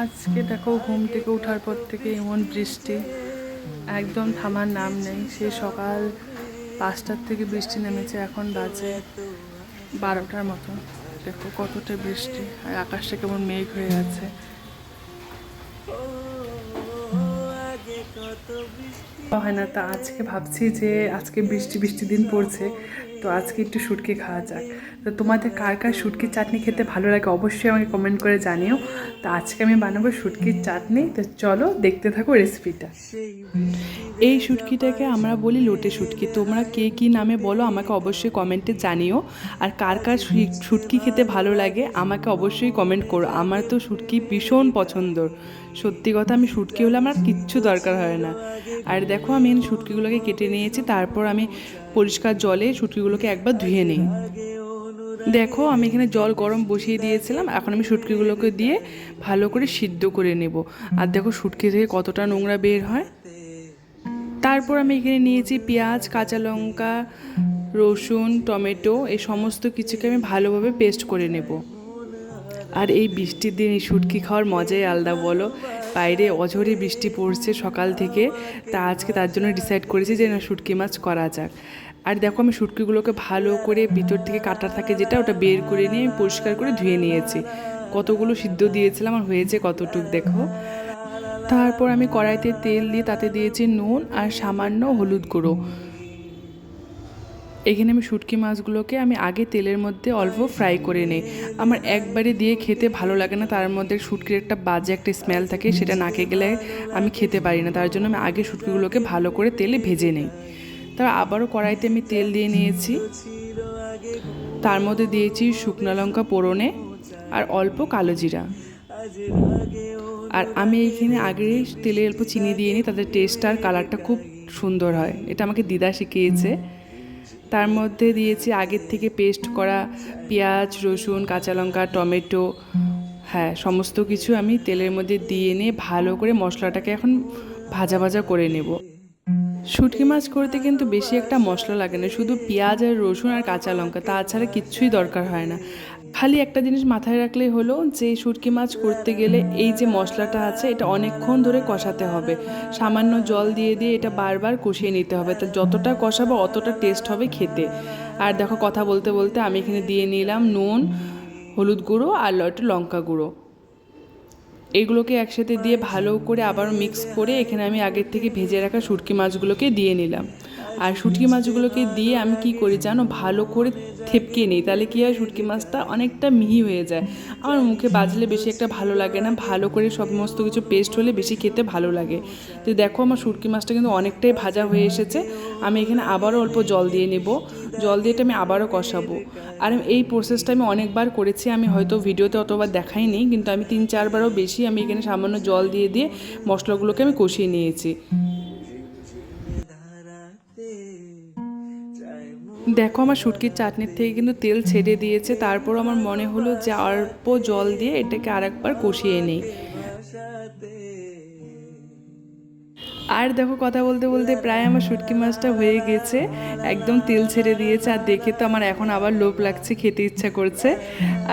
আজকে দেখো ঘুম থেকে ওঠার পর থেকে এমন বৃষ্টি, একদম থামার নাম নেই। সেই সকাল 5টার থেকে বৃষ্টি নেমেছে, এখন বাজে 12টার মতো। দেখো কতটা বৃষ্টি, আর আকাশটা কেমন মেঘ হয়ে আছে। হয় না, তা আজকে ভাবছি যে আজকে বৃষ্টি বৃষ্টি দিন পড়ছে, তো আজকে একটু শুটকি খাওয়া যাক। তো তোমাদের কার কার শুটকির চাটনি খেতে ভালো লাগে অবশ্যই আমাকে কমেন্ট করে জানিও। তো আজকে আমি বানাবো শুটকির চাটনি, তো চলো দেখতে থাকো রেসিপিটা। এই শুটকিটাকে আমরা বলি লোটে শুটকি, তোমরা কে কী নামে বলো আমাকে অবশ্যই কমেন্টে জানিও। আর কার কার শুটকি খেতে ভালো লাগে আমাকে অবশ্যই কমেন্ট করো। আমার তো শুটকি ভীষণ পছন্দ, সত্যি কথা, আমি শুটকি হলে আমার কিচ্ছু দরকার হয় না। আর দেখো আমি শুটকিগুলোকে কেটে নিয়েছি, তারপর আমি পরিষ্কার জলে শুটকিগুলোকে একবার ধুয়ে নিই। দেখো আমি এখানে জল গরম বসিয়ে দিয়েছিলাম, এখন আমি শুটকিগুলোকে দিয়ে ভালো করে সিদ্ধ করে নেব। আর দেখো শুটকি থেকে কতটা নোংরা বের হয়। তারপর আমি এখানে নিয়েছি পেঁয়াজ, কাঁচা লঙ্কা, রসুন, টমেটো, এই সমস্ত কিছুকে আমি ভালোভাবে পেস্ট করে নেব। আর এই বৃষ্টির দিন এই শুটকি খাওয়ার মজাই আলাদা বলো। বাইরে অঝরে বৃষ্টি পড়ছে সকাল থেকে, তা আজকে তার জন্য ডিসাইড করেছি যে না শুটকি মাছ করা যাক। আর দেখো আমি শুটকিগুলোকে ভালো করে ভিতর থেকে কাটা থাকে যেটা, ওটা বের করে নিয়ে আমি পরিষ্কার করে ধুয়ে নিয়েছি। কতগুলো সিদ্ধ দিয়েছিলাম আর হয়েছে কতটুক দেখো। তারপর আমি কড়াইতে তেল দিয়ে তাতে দিয়েছি নুন আর সামান্য হলুদ গুঁড়ো। এখানে আমি শুটকি মাছগুলোকে আমি আগে তেলের মধ্যে অল্প ফ্রাই করে নিই। আমার একবারে দিয়ে খেতে ভালো লাগে না, তার মধ্যে শুটকির একটা বাজে একটা স্মেল থাকে, সেটা নাকে গেলে আমি খেতে পারি না। তার জন্য আমি আগে শুটকিগুলোকে ভালো করে তেলে ভেজে নিই। তারপর আবারও কড়াইতে আমি তেল দিয়ে নিয়েছি, তার মধ্যে দিয়েছি শুকনো লঙ্কা পোড়নে আর অল্প কালো জিরা। আর আমি এইখানে আগে তেলে অল্প চিনি দিয়ে নিই, তাদের টেস্ট আর কালারটা খুব সুন্দর হয়, এটা আমাকে দিদা শিখিয়েছে। তার মধ্যে দিয়েছি আগের থেকে পেস্ট করা পেঁয়াজ, রসুন, কাঁচা লঙ্কা, টমেটো, হ্যাঁ সমস্ত কিছু আমি তেলের মধ্যে দিয়ে নিয়ে ভালো করে মশলাটাকে এখন ভাজা ভাজা করে নেব। শুটকি মাছ করতে কিন্তু বেশি একটা মশলা লাগে না, শুধু পেঁয়াজ আর রসুন আর কাঁচা লঙ্কা, তাছাড়া কিচ্ছুই দরকার হয় না। খালি একটা জিনিস মাথায় রাখলেই হলো যে শুটকি মাছ করতে গেলে এই যে মশলাটা আছে এটা অনেকক্ষণ ধরে কষাতে হবে। সামান্য জল দিয়ে দিয়ে এটা বারবার কষিয়ে নিতে হবে, তা যতটা কষাবো অতটা টেস্ট হবে খেতে। আর দেখো কথা বলতে বলতে আমি এখানে দিয়ে নিলাম নুন, হলুদ গুঁড়ো আর একটু লঙ্কা গুঁড়ো। এগুলোকে একসাথে দিয়ে ভালো করে আবার মিক্স করে এখানে আমি আগের থেকে ভেজে রাখা শুটকি মাছগুলোকে দিয়ে নিলাম। আর শুটকি মাছগুলোকে দিয়ে আমি কি করি জানো, ভালো করে থেপকে নিই, তাহলে কী হয় শুটকি মাছটা অনেকটা মিহি হয়ে যায়। আমার মুখে বাজলে বেশি একটা ভালো লাগে না, ভালো করে সমস্ত কিছু পেস্ট হলে বেশি খেতে ভালো লাগে। তো দেখো আমার শুটকি মাছটা কিন্তু অনেকটাই ভাজা হয়ে এসেছে। আমি এখানে আবারও অল্প জল দিয়ে নেব, জল দিয়ে এটা আমি আবারও কষাবো। আর এই প্রসেসটা আমি অনেকবার করেছি, আমি হয়তো ভিডিওতে অতবার দেখাইনি, কিন্তু আমি 3-4বারও বেশি আমি এখানে সামান্য জল দিয়ে দিয়ে মশলাগুলোকে আমি কষিয়ে নিয়েছি। দেখো আমার শুটকির চাটনির থেকে কিন্তু তেল ছেড়ে দিয়েছে, তারপর আমার মনে হলো যে অল্প জল দিয়ে এটাকে আরেকবার কষিয়ে নিই। আর দেখো কথা বলতে বলতে প্রায় আমার শুটকি মাছটা হয়ে গেছে, একদম তেল ছেড়ে দিয়েছে। আর দেখে তো আমার এখন আবার লোভ লাগছে, খেতে ইচ্ছা করছে।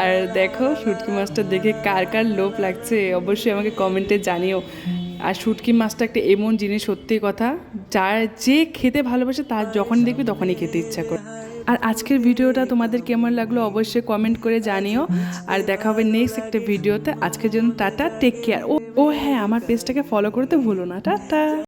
আর দেখো শুটকি মাছটা দেখে কার কার লোভ লাগছে অবশ্যই আমাকে কমেন্টে জানিও। আর শুটকি মাছটা একটা এমন জিনিস, সত্যি কথা, যার যে খেতে ভালোবাসে তার যখনই দেখবি তখনই খেতে ইচ্ছা করে। আর আজকের ভিডিওটা তোমাদের কেমন লাগলো অবশ্যই কমেন্ট করে জানিও। আর দেখা হবে নেক্সট একটা ভিডিওতে। আজকের জন্য টাটা, টেক কেয়ার। ও ও হ্যাঁ, আমার পেজটাকে ফলো করতে ভুলো না। টাটা।